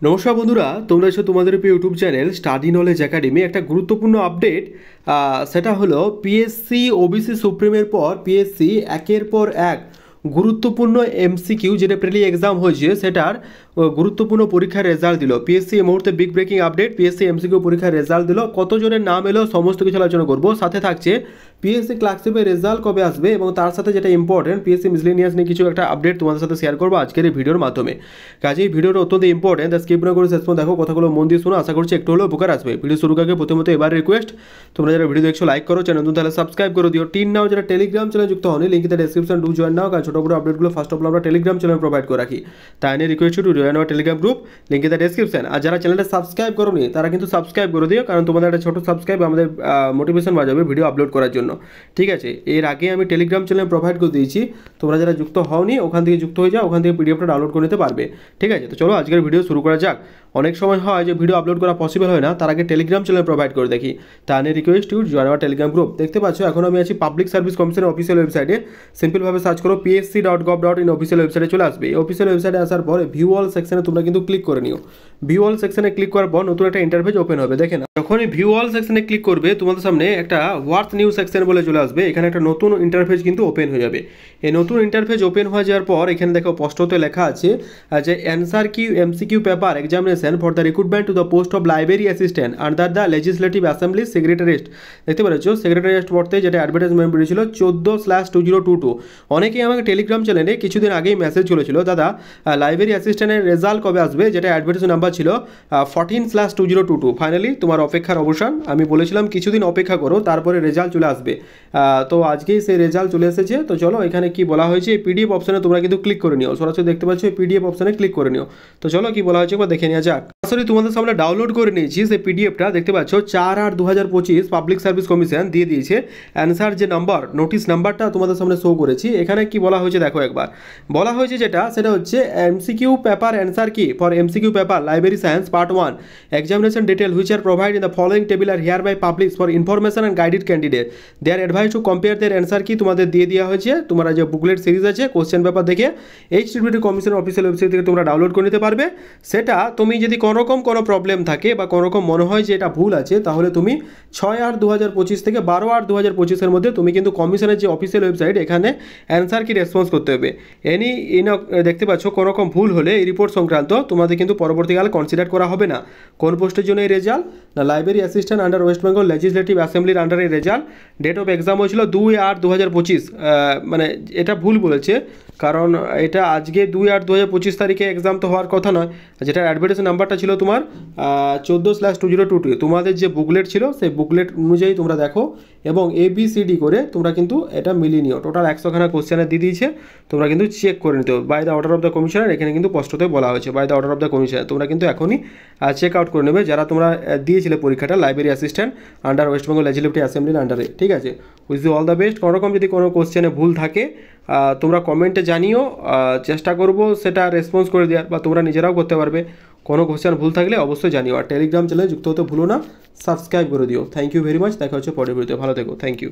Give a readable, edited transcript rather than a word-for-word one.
নমস্কার বন্ধুরা, তোমরা এসো তোমাদের YouTube channel study knowledge academy. একটা গুরুত্বপূর্ণ আপডেট, সেটা হলো পিএসসি ওবিসি সুপ্রিমের পর পিএসসি একের পর এক গুরুত্বপূর্ণ এমসিকিউ যেটা প্রিলি এক্সাম হয়েছে সেটার গুরুত্বপূর্ণ পরীক্ষার রেজাল্ট দিল। পিএসসি এই মুহূর্তে big breaking update, PSC MCQ পরীক্ষার রেজাল্ট দিল। কতজনের নাম এলো সমস্ত কিছু আলোচনা করবো। সাথে থাকছে পিএসসি ক্লার্কশিপের রেজাল্ট কবে আসবে এবং তার সাথে যেটা ইম্পর্টেন্ট পিএসসি মিসলেনিয়াস নিয়ে কিছু একটা আপডেট তোমাদের সাথে শেয়ার করবো আজকের এই ভিডিওর মাধ্যমে। কাজেই ভিডিওটা অত্যন্ত ইম্পর্টেন্ট, স্কিপ না করে শেষ পর্যন্ত দেখো, কথাগুলো মন দিয়ে শোনো। আশা করছি একটু হলেও উপকার আসবে। ভিডিও শুরু আগে প্রথমত এবার রিকোয়েস্ট, তোমরা যারা ভিডিও দেখছো লাইক করো, চ্যানেল নতুন তাহলে সাবস্ক্রাইব করে দিও। টিন নাও যারা টেলিগ্রাম চ্যানেল যুক্ত হনি, link in description, do join now. কারণ ছোটো বড় আপডেটগুলো ফার্স্ট অফ অল আমরা টেলিগ্রাম চ্যানেল প্রোভাইড করে রাখি, তাই নিয়ে request to join our Telegram group, link in the description. আর যারা চ্যানেলটা সাবস্ক্রাইব করোনি তারা কিন্তু সাবস্ক্রাইব করে দিও, কারণ তোমাদের একটা ছোটো সাবস্ক্রাইব আমাদের মোটিভেশন বাজাবে ভিডিও আপলোড করার জন্য। ঠিক আছে, এর আগে আমি টেলিগ্রাম চ্যানেল প্রোভাইড করে দিয়েছি, তোমরা যারা যুক্ত হওনি ওখান থেকে যুক্ত হয়ে যাও, ওখান থেকে পিডিএফটা ডাউনলোড করে নিতে পারবে। ঠিক আছে, তো চলো আজকের ভিডিও শুরু করা যাক। অনেক সময় হয় যে ভিডিও আপলোড করা পসিবল হয় না, তার আগে টেলিগ্রাম চ্যানেল প্রোভাইড করে দেখি, তা নিয়ে request to join our Telegram group. দেখতে পাচ্ছ এখন আমি আছি পাবলিক সার্ভিস কমিশনের অফিসিয়াল ওয়েবসাইটে। সিম্পলভাবে সার্চ করো psc.gov.in অফিসিয়াল ওয়েবসাইটে চলে আসবে। এই অফিসিয়াল ওয়েবসাইটে আসার পর ভিউ অল সেকশনে তোমরা কিন্তু ক্লিক করে নিও। ভিউ অল সেকশনে ক্লিক করার পর নতুন একটা ইন্টারফেস ওপেন হবে। দেখে না, যখন এই ভিউ অল সেকশনে ক্লিক করবে তোমাদের সামনে একটা হোয়াটস নিউ সেকশন বলে চলে আসবে। এখানে একটা নতুন ইন্টারফেস কিন্তু ওপেন হয়ে যাবে। এই নতুন ইন্টারফেস ওপেন হয়ে যাওয়ার পর এখানে দেখো স্পষ্টত লেখা আছে যে answer Q MCQ paper examination for the recruitment to the post of library assistant under the legislative assembly secretariat. দেখতে পাচ্ছ সেক্রেটারিয়েট পড়তে যেটা অ্যাডভার্টাইজমেন্ট বেরিয়েছিল 14/2022। অনেকেই আমাকে টেলিগ্রাম চ্যানেলে কিছুদিন আগেই মেসেজ চলেছিল, দাদা লাইব্রেরি অ্যাসিস্ট্যান্টের রেজাল্ট কবে আসবে, যেটা অ্যাডভার্টাইজ নাম্বার ছিল 14/2022। ফাইনালি তোমার অপেক্ষার অবসান। আমি বলেছিলাম কিছুদিন অপেক্ষা করো, তারপরে রেজাল্ট চলে আসবে। তো আজকেই সেই রেজাল্ট চলে এসেছে। তো চলো এখানে কি বলা হয়েছে, এই পিডিএফ অপশানে তোমরা কিন্তু ক্লিক করে নিও। সরাসরি দেখতে পাচ্ছ এই পিডিএফ অপশানে ক্লিক করে নিও। তো চলো কি বলা হয়েছে একবার দেখে নেওয়া যাক। আসলে তোমাদের সামনে ডাউনলোড করে নিয়েছি সেই পিডিএফটা। দেখতে পাচ্ছ 4/8/2025 পাবলিক সার্ভিস কমিশন দিয়ে দিয়েছে অ্যান্সার যে নাম্বার, নোটিশ নাম্বারটা তোমাদের সামনে শো করেছি। এখানে কি বলা হয়েছে দেখো একবার। বলা হয়েছে সেটা হচ্ছে MCQ paper answer key for MCQ paper library science part 1 examination detail which are provide in the following table are hereby publish for information and guided candidate they are advise to compare their answer key তোমাদের দিয়ে দেওয়া হয়েছে। তোমরা যে booklet series আছে question paper দেখে HTTP কমিশনের official website থেকে তোমরা ডাউনলোড করে নিতে পারবে। সেটা তুমি যদি কোনোরকম কোনো প্রবলেম থাকে বা কোনোরকম মনে হয় যে এটা ভুল আছে, তাহলে তুমি 6/8/2025 থেকে 12/8/2025 মধ্যে তুমি কিন্তু কমিশনের যে অফিসিয়াল ওয়েবসাইট এখানে অ্যান্সার কি রেসপন্স করতে হবে। দেখতে পাচ্ছ কোনো রকম ভুল হলে এই রিপোর্ট সংক্রান্ত তোমাদের কিন্তু পরবর্তীকালে কনসিডার করা হবে না। কোন পোস্টের জন্য এই রেজাল্ট না, library assistant under West Bengal legislative অ্যাসেম্বলির আন্ডার এই রেজাল্ট। ডেট অফ এক্সাম হয়েছিল 2/8/2025। মানে এটা ভুল বলেছে, কারণ এটা আজকে 2/8/2025 তারিখে এক্সাম তো হওয়ার কথা নয়। যেটা অ্যাডভার্টাইজ নাম্বারটা ছিল তোমার 14/2022। তোমাদের যে বুকলেট ছিল সেই বুকলেট অনুযায়ী তোমরা দেখো এবং ABCD করে তোমরা কিন্তু এটা মিলিয়ে নিও। টোটাল 100খানা কোশ্চেনে দিয়ে দিয়েছে, তোমরা কিন্তু চেক করে নিতে হবে। By the order of the commissioner, এখানে কিন্তু স্পষ্টতই বলা হয়েছে by the order of the commissioner. তোমরা কিন্তু এখনই চেক আউট করে নেবে যারা তোমরা দিয়েছিলে পরীক্ষাটা library assistant under West Bengal legislative অ্যাসেম্বলির আন্ডারে। ঠিক আছে, wish you all the best. কোনোরকম যদি কোনো কোশ্চেনে ভুল থাকে তোমরা কমেন্টে জানিও, চেষ্টা করব সেটা রেসপন্স করে দেওয়ার, বা তোমরা নিজেরাও করতে পারবে। কোনো কোশ্চেন ভুল থাকলে অবশ্যই জানিও। আর টেলিগ্রাম চ্যানেলে যুক্ত হতে ভুলো না, সাবস্ক্রাইব করে দিও। Thank you very much. দেখা হচ্ছে পরের ভিডিওতে। ভালো থেকো, থ্যাংক ইউ।